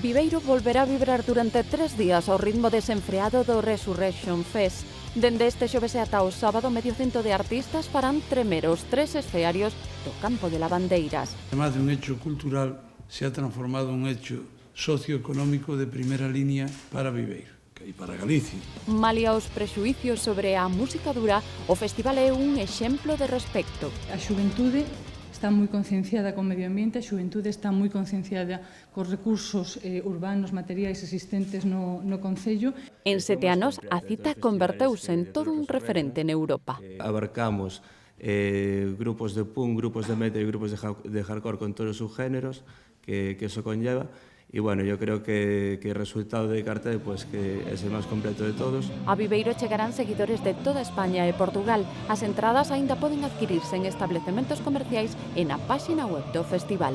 Viveiro volverá a vibrar durante 3 días ao ritmo desenfreado do Resurrection Fest. Dende este xoves e ata o sábado, medio cento de artistas farán tremer os 3 escearios do Campo de Lavandeiras. Además de un hecho cultural, se ha transformado en un hecho socioeconómico de primeira línea para Viveiro e para Galicia. Malia os prexuicios sobre a música dura, o festival é un exemplo de respecto. A xuventude está moi concienciada co medio ambiente, a xuventude está moi concienciada cos recursos urbanos, materiais existentes no concello. En 7 anos, a cita converteuse en todo un referente en Europa. Abarcamos grupos de punk, grupos de metal e grupos de hardcore con todos os subgéneros que eso conlleva. Y bueno, yo creo que el resultado de cartel pues, que es el más completo de todos. A Viveiro chegarán seguidores de toda España e Portugal. As entradas aínda poden adquirirse en establecementos comerciais e na páxina web do festival.